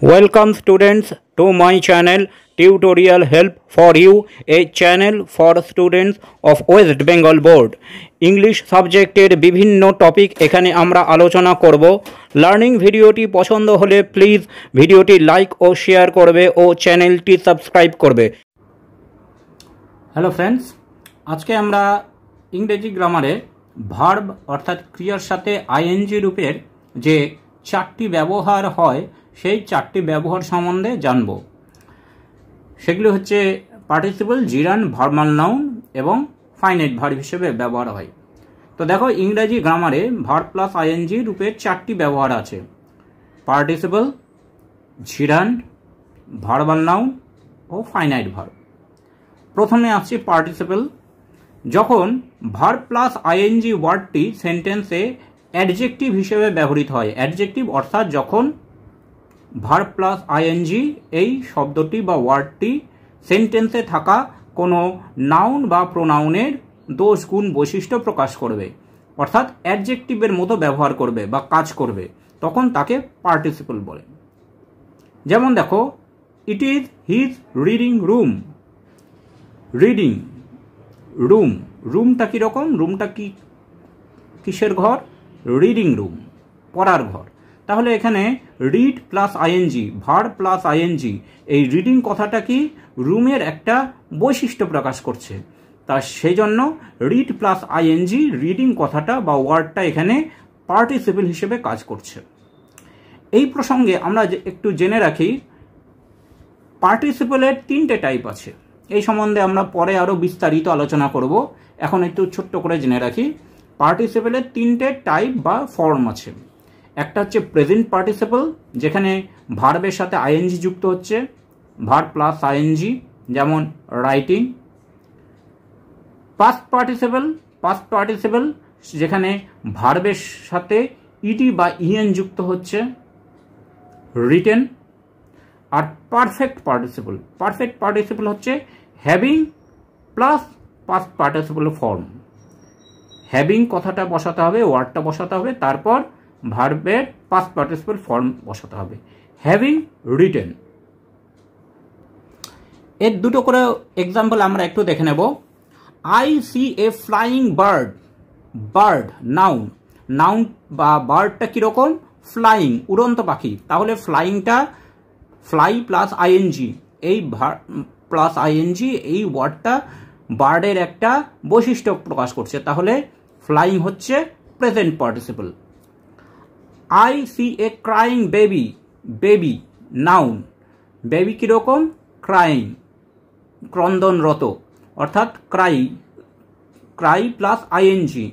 Welcome students to my channel Tutorial Help for You, a channel for students of West Bengal Board. English সাবজেক্টের বিভিন্ন topic এখানে আমরা আলোচনা করব। Learning ভিডিওটি পছন্দ হলে প্লিজ ভিডিওটি লাইক ও শেয়ার করবে ও চ্যানেলটি সাবস্ক্রাইব করবে। হ্যালো ফ্রেন্ডস, আজকে আমরা ইংরেজি গ্রামারে ভার্ব অর্থাৎ ক্রিয়ার সাথে আইএনজি রূপের যে চারটি ব্যবহার হয় সেই চারটি ব্যবহার সম্বন্ধে জানব। সেগুলি হচ্ছে পার্টিসিপল, জিরান্ড, ভার্বাল নাউন এবং ফাইনাইট ভার্ব হিসেবে ব্যবহার হয়। তো দেখো, ইংরেজি গ্রামারে ভার্ব প্লাস আইএনজি রূপের চারটি ব্যবহার আছে: পার্টিসিপল, জিরান্ড, ভার্বাল নাউন ও ফাইনাইট ভার্ব। প্রথমে আসছি পার্টিসিপল। যখন ভার্ব প্লাস আইএনজি ওয়ার্ডটি সেন্টেন্সে অ্যাডজেক্টিভ হিসেবে ব্যবহৃত হয়। অ্যাডজেক্টিভ অর্থাৎ যখন ভার্ব প্লাস আইএনজি এই শব্দটি বা ওয়ার্ডটি সেন্টেন্সে থাকা কোনো নাউন বা প্রোনাউনের দোষ, গুণ, বৈশিষ্ট্য প্রকাশ করবে, অর্থাৎ অ্যাডজেক্টিভের মতো ব্যবহার করবে বা কাজ করবে, তখন তাকে পার্টিসিপল বলে। যেমন দেখো, it is his reading room. Reading, room, রুমটা কীরকম? রুমটা কি কিসের ঘর? রিডিং রুম, পড়ার ঘর। তাহলে এখানে read plus ING, verb plus ING, এই রিডিং কথাটা কি রুমের একটা বৈশিষ্ট্য প্রকাশ করছে। তা সেই জন্য রিড প্লাস আইএনজি, রিডিং কথাটা বা ওয়ার্ডটা এখানে পার্টিসিপল হিসেবে কাজ করছে। এই প্রসঙ্গে আমরা একটু জেনে রাখি, পার্টিসিপলের তিনটে টাইপ আছে। এই সম্বন্ধে আমরা পরে আরও বিস্তারিত আলোচনা করব। এখন একটু ছোট্ট করে জেনে রাখি, পার্টিসিপলের তিনটে টাইপ বা ফর্ম আছে। একটা হচ্ছে প্রেজেন্ট পার্টিসিপল, যেখানে ভার্বের সাথে আইএনজি যুক্ত হচ্ছে, ভার্ব প্লাস আইএনজি, যেমন writing. Past participle, past participle যেখানে ভার্বের সাথে ইডি বা ইএন যুক্ত হচ্ছে, রিটেন। আর পারফেক্ট পার্টিসিপল, পারফেক্ট পার্টিসিপল হচ্ছে having plus past participle form. Having কথাটা বসাতে হবে, ওয়ার্ডটা বসাতে হবে, তারপর ভার্বের পাস্ট পার্টিসিপল ফর্ম বসাতে হবে। Having, written. এর দুটো করে এক্সাম্পল আমরা একটু দেখে নেব। I see a flying bird. Bird noun, noun বা বার্ডটা কীরকম? ফ্লাইং, উড়ন্ত পাখি। তাহলে ফ্লাইংটা ফ্লাই প্লাস আইএনজি, এই প্লাস আইএনজি এই ওয়ার্ডটা বার্ডের একটা বৈশিষ্ট্য প্রকাশ করছে। তাহলে ফ্লাইং হচ্ছে present participle. I see a crying baby. Baby noun, baby কীরকম? ক্রাইং, ক্রন্দনরত, অর্থাৎ cry, cry plus ING.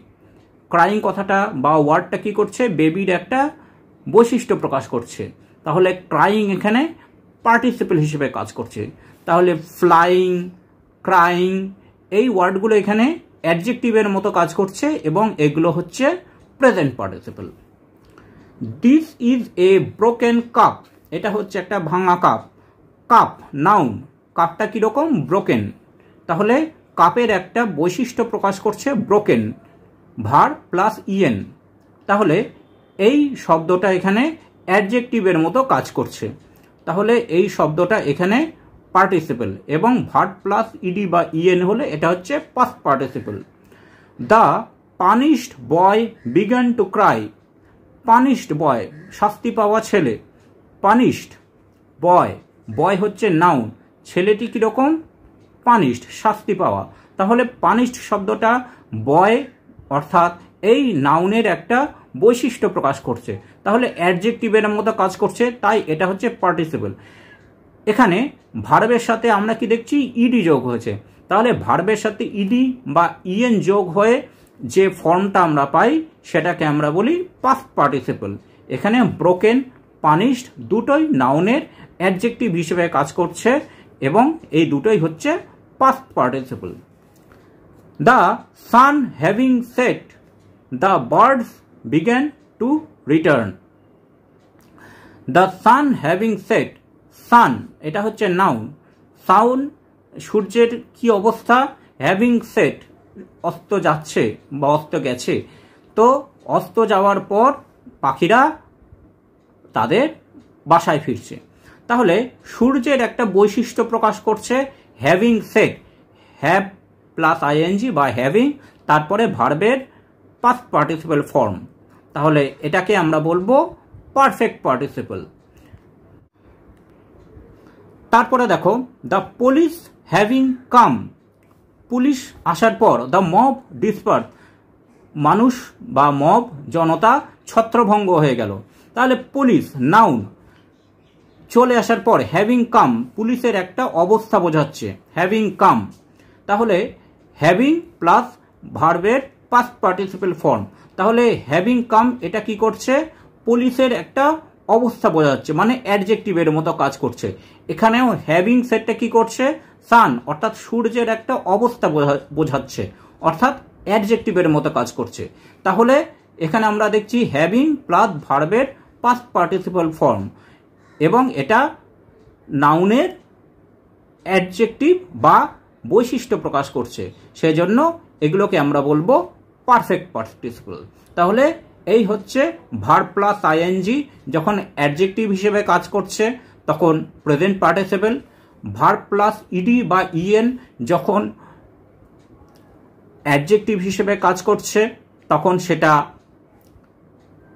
Crying কথাটা বা ওয়ার্ডটা কি করছে? বেবির একটা বৈশিষ্ট্য প্রকাশ করছে। তাহলে ক্রাইং এখানে পার্টিসিপল হিসেবে কাজ করছে। তাহলে ফ্লাইং, ক্রাইং এই ওয়ার্ডগুলো এখানে অ্যাডজেক্টিভের মতো কাজ করছে এবং এগুলো হচ্ছে present participle. This is a broken cup. এটা হচ্ছে একটা ভাঙা কাপ। কাপ নাউন, কাপটা কীরকম? ব্রোকেন। তাহলে কাপের একটা বৈশিষ্ট্য প্রকাশ করছে ব্রোকেন, ভার্ব প্লাস ইএন। তাহলে এই শব্দটা এখানে অ্যাডজেক্টিভের মতো কাজ করছে। তাহলে এই শব্দটা এখানে পার্টিসিপল এবং ভার্ব প্লাস ইডি বা ইএন হলে এটা হচ্ছে past participle. The punished boy began to cry. Punished boy, শাস্তি পাওয়া ছেলে। পানিশড বয়, বয় হচ্ছে নাউন, ছেলেটি কীরকম? পানিশড, শাস্তি পাওয়া। তাহলে পানিশড শব্দটা বয় অর্থাৎ এই নাউনের একটা বৈশিষ্ট্য প্রকাশ করছে। তাহলে অ্যাডজেক্টিভের মতো কাজ করছে, তাই এটা হচ্ছে পার্টিসিপল। এখানে ভার্বের সাথে আমরা কি দেখছি? ইডি যোগ হয়েছে। তাহলে ভার্বের সাথে ইডি বা ইএন যোগ হয়ে যে ফর্মটা আমরা পাই সেটাকে আমরা বলি পাস্ট পার্টিসিপল। এখানে ব্রোকেন, পানিশড দুটোই নাউনের অ্যাডজেক্টিভ হিসেবে কাজ করছে এবং এই দুটোই হচ্ছে past participle. The sun having set, the birds began to return. The sun having set, sun এটা হচ্ছে নাউন। সাউন সূর্যের কি অবস্থা? হ্যাভিং সেট, অস্ত যাচ্ছে বা অস্ত গেছে। তো অস্ত যাওয়ার পর পাখিরা তাদের বাসায় ফিরছে। তাহলে সূর্যের একটা বৈশিষ্ট্য প্রকাশ করছে having set, have plus ING বা হ্যাভিং, তারপরে ভার্বের পাস্ট পার্টিসিপল ফর্ম। তাহলে এটাকে আমরা বলবো পারফেক্ট পার্টিসিপল। তারপরে দেখো the police having come, police আসার পর দ্য মব ডিসপার্স, মানুষ বা মব জনতা ছত্রভঙ্গ হয়ে গেল। তাহলে পুলিশ নাউন চলে আসার পর হ্যাভিং কাম পুলিশের একটা অবস্থা বোঝাচ্ছে, হ্যাভিং কাম। তাহলে হ্যাভিং প্লাস ভার্বের পাস্ট পার্টিসিপল ফর্ম। তাহলে হ্যাভিং কাম এটা কি করছে, পুলিশের একটা অবস্থা বোঝাচ্ছে, মানে অ্যাডজেক্টিভের মতো কাজ করছে। এখানেও হ্যাভিং সেটটা কি করছে, সান অর্থাৎ সূর্যের একটা অবস্থা বোঝাচ্ছে, অর্থাৎ অ্যাডজেক্টিভের মতো কাজ করছে। তাহলে এখানে আমরা দেখছি হ্যাভিং প্লাস ভার্বের পাস্ট পার্টিসিপল ফর্ম, এবং এটা নাউনের অ্যাডজেক্টিভ বা বৈশিষ্ট্য প্রকাশ করছে, সেজন্য এগুলোকে আমরা বলবো পারফেক্ট পার্টিসিপল। তাহলে এই হচ্ছে ভার্ব প্লাস আইএনজি যখন অ্যাডজেক্টিভ হিসেবে কাজ করছে তখন present participle, verb plus ED বা ইএন যখন অ্যাডজেক্টিভ হিসেবে কাজ করছে তখন সেটা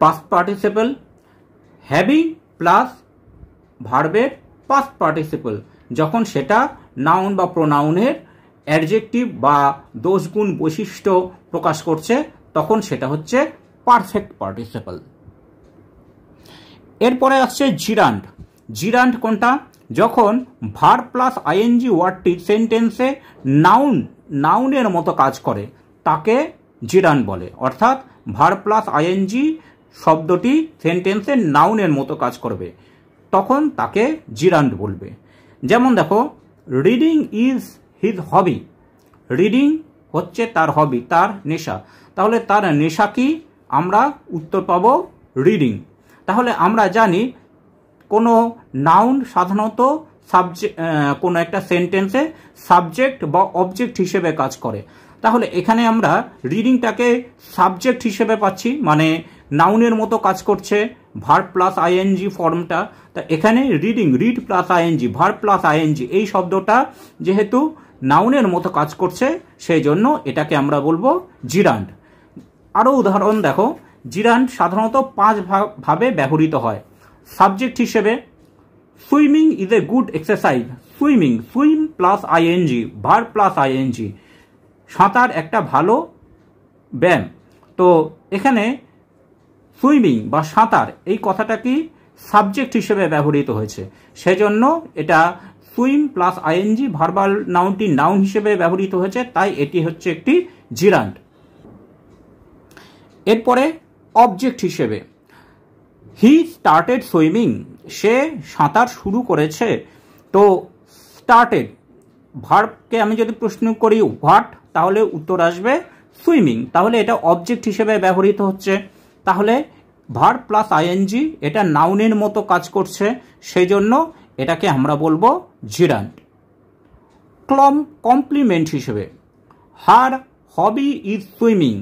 পাস্ট পার্টিসিপল, হ্যাভিং প্লাস ভার্বের পাস্ট পার্টিসিপল যখন সেটা নাউন বা প্রোনাউনের অ্যাডজেক্টিভ বা দোষগুণ বৈশিষ্ট্য প্রকাশ করছে তখন সেটা হচ্ছে পারফেক্ট পার্টিসিপল। এরপরে আসছে জিরান্ড। জিরান্ড কোনটা, যখন ভার্ব প্লাস আইএনজি ওয়ার্ডটি সেন্টেন্সে নাউনের মতো কাজ করে তাকে জিরান্ড বলে। অর্থাৎ ভার্ব প্লাস আইএনজি শব্দটি সেন্টেন্সে নাউনের মতো কাজ করবে তখন তাকে জিরান্ড বলবে। যেমন দেখো reading is his hobby, reading হচ্ছে তার হবি, তার নেশা। তাহলে তার নেশা কি, আমরা উত্তর পাবো রিডিং। তাহলে আমরা জানি কোনো নাউন সাধারণত কোনো একটা সেন্টেন্সে সাবজেক্ট বা অবজেক্ট হিসেবে কাজ করে। তাহলে এখানে আমরা রিডিংটাকে সাবজেক্ট হিসেবে পাচ্ছি, মানে নাউনের মতো কাজ করছে ভার্ব প্লাস আইএনজি ফর্মটা। তা এখানে reading, read plus ING, verb plus ING এই শব্দটা যেহেতু নাউনের মতো কাজ করছে সেই জন্য এটাকে আমরা বলবো জিরান্ড। আরও উদাহরণ দেখো, জিরান্ড সাধারণত 5 ভাবে ব্যবহৃত হয়। সাবজেক্ট হিসেবে swimming is a good exercise, swimming, swim plus ING, verb plus ING, সাঁতার একটা ভালো ব্যায়াম। তো এখানে সুইমিং বা সাঁতার এই কথাটা কি সাবজেক্ট হিসেবে ব্যবহৃত হয়েছে, সেজন্য এটা সুইম প্লাস আইএনজি ভার্বাল নাউনটি নাউন হিসেবে ব্যবহৃত হয়েছে, তাই এটি হচ্ছে একটি জিরান্ড। এরপরে অবজেক্ট হিসেবে হি স্টার্টেড সুইমিং, সে সাঁতার শুরু করেছে। তো স্টার্টেড ভার্বকে আমি যদি প্রশ্ন করি হোয়াট, তাহলে উত্তর আসবে সুইমিং। তাহলে এটা অবজেক্ট হিসেবে ব্যবহৃত হচ্ছে। তাহলে ভার্ব প্লাস আইএনজি এটা নাউনের মতো কাজ করছে, সেই জন্য এটাকে আমরা বলবো জিরান্ড। কমপ্লিমেন্ট হিসেবে হার হবি ইজ সুইমিং,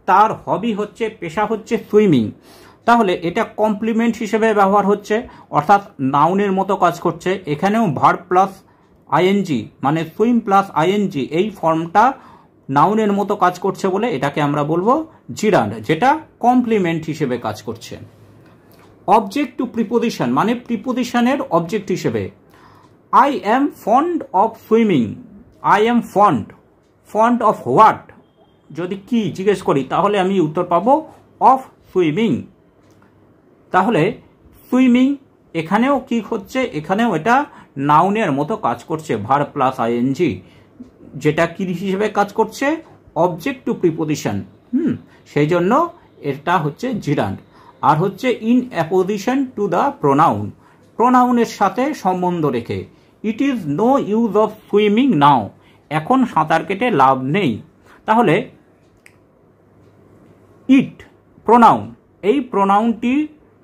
তার হবি হচ্ছে, পেশা হচ্ছে সুইমিং। তাহলে এটা কমপ্লিমেন্ট হিসেবে ব্যবহার হচ্ছে, অর্থাৎ নাউনের মতো কাজ করছে। এখানেও ভার্ব প্লাস আইএনজি মানে সুইম প্লাস আইএনজি এই ফর্মটা নাউনের মতো কাজ করছে বলে এটাকে আমরা বলবো জিরান্ড, যেটা কমপ্লিমেন্ট হিসেবে কাজ করছে। অবজেক্ট টু প্রিপোজিশন মানে প্রিপোজিশনের অবজেক্ট হিসেবে I am fond of swimming, I am fond, fond of what যদি কি জিজ্ঞেস করি তাহলে আমি উত্তর পাবো অফ সুইমিং। তাহলে সুইমিং এখানেও কি হচ্ছে, এখানেও এটা নাউনের মতো কাজ করছে, ভার্ব প্লাস আইএনজি, যেটা কি হিসেবে কাজ করছে, অবজেক্ট টু প্রিপোজিশন। সেই জন্য এটা হচ্ছে জিরান্ড। আর হচ্ছে in apposition to the pronoun, প্রোনাউনের সাথে সম্বন্ধ রেখে। It is no use of swimming now, এখন সাঁতার কেটে লাভ নেই। তাহলে ইট প্রোনাউন, এই প্রোনাউনটি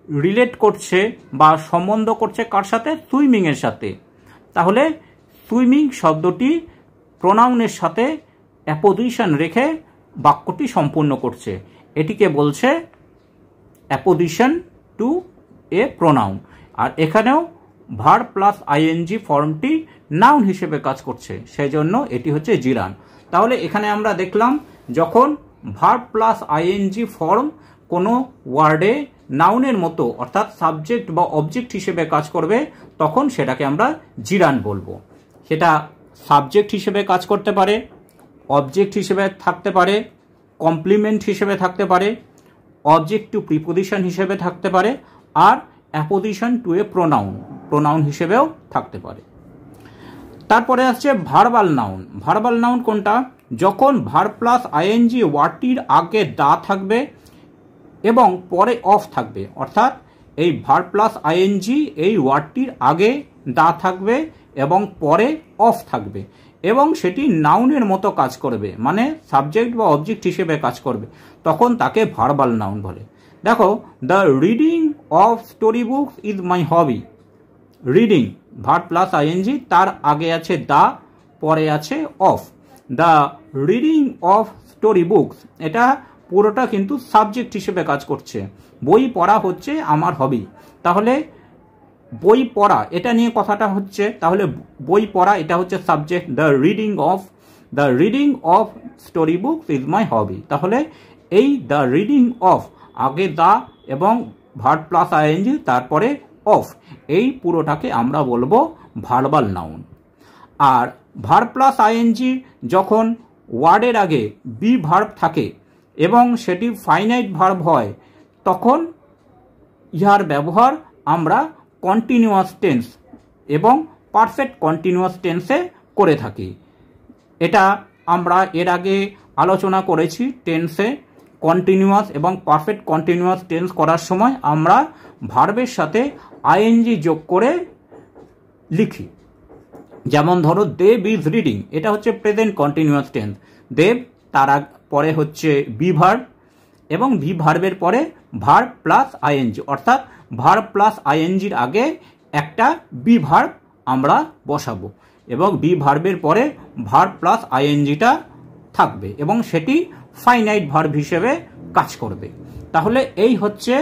রিলেট করছে বা সম্বন্ধ করছে কার সাথে, সুইমিং এর সাথে। তাহলে সুইমিং শব্দটি প্রোনাউনের সাথে অ্যাপোজিশন রেখে বাক্যটি সম্পূর্ণ করছে, এটিকে বলছে অ্যাপোজিশন টু এ প্রোনাউন। আর এখানেও ভার্ব প্লাস আইএনজি ফর্মটি নাউন হিসেবে কাজ করছে, সেই জন্য এটি হচ্ছে জিরান। তাহলে এখানে আমরা দেখলাম যখন ভার্ব প্লাস আইএনজি ফর্ম কোনো ওয়ার্ডে নাউনের মতো অর্থাৎ সাবজেক্ট বা অবজেক্ট হিসেবে কাজ করবে তখন সেটাকে আমরা জিরান বলবো। সেটা সাবজেক্ট হিসেবে কাজ করতে পারে, অবজেক্ট হিসেবে থাকতে পারে, কমপ্লিমেন্ট হিসেবে থাকতে পারে, অবজেক্ট টু প্রিপোজিশন হিসেবে থাকতে পারে, আর অ্যাপোজিশন টু এ প্রোনাউন হিসেবেও থাকতে পারে। তারপরে আসছে ভার্বাল নাউন। ভার্বাল নাউন কোনটা? যখন ভার্ব প্লাস আইএনজি ওয়ার্ডটির আগে দা থাকবে এবং পরে অফ থাকবে, অর্থাৎ এই ভার্ব প্লাস আইএনজি এই ওয়ার্ডটির আগে দা থাকবে এবং পরে অফ থাকবে এবং সেটি নাউনের মতো কাজ করবে, মানে সাবজেক্ট বা অবজেক্ট হিসেবে কাজ করবে, তখন তাকে ভার্বাল নাউন বলে। দেখো, the reading of story books is my hobby. Reading verb plus ING, তার আগে আছে দা, পরে আছে of. The reading of story books, এটা পুরোটা কিন্তু সাবজেক্ট হিসেবে কাজ করছে। বই পড়া হচ্ছে আমার হবি, তাহলে বই পড়া এটা নিয়ে কথাটা হচ্ছে, তাহলে বই পড়া এটা হচ্ছে subject. The reading of story books is my hobby, তাহলে এই দ্য রিডিং অফ আগে দা এবং ভার্ব প্লাস আইএনজি তারপরে অফ, এই পুরোটাকে আমরা বলবো ভার্বাল নাউন। আর ভার্ব প্লাস আইএনজি যখন ওয়ার্ডের আগে বি ভার্ব থাকে এবং সেটি ফাইনাইট ভার্ব হয় তখন ইহার ব্যবহার আমরা কন্টিনিউয়াস টেন্স এবং পারফেক্ট কন্টিনিউয়াস টেন্সে করে থাকি। এটা আমরা এর আগে আলোচনা করেছি। টেন্সে কন্টিনিউয়াস এবং পারফেক্ট কন্টিনিউয়াস টেন্স করার সময় আমরা ভার্বের সাথে আইএনজি যোগ করে লিখি। যেমন ধরো, দেব ইজ রিডিং, এটা হচ্ছে প্রেজেন্ট কন্টিনিউয়াস টেন্স। দেব, তার পরে হচ্ছে বি ভার্ব এবং বি ভার্বের পরে ভার্ব প্লাস আইএনজি, অর্থাৎ ভার্ব প্লাস আইএনজির আগে একটা বি ভার্ব আমরা বসাবো এবং বি ভার্বের পরে ভার্ব প্লাস আইএনজিটা থাকবে এবং সেটি ফাইনাইট ভার্ব হিসেবে কাজ করবে। তাহলে এই হচ্ছে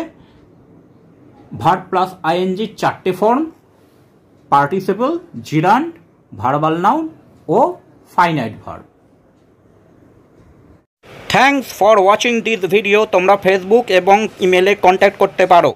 ভার্ব প্লাস আইএনজির চারটে ফর্ম: পার্টিসিপল, জিরান্ড, ভার্বাল নাউন ও finite verb. Thanks for watching this video. তোমরা ফেসবুক এবং ইমেলে কন্ট্যাক্ট করতে পারো।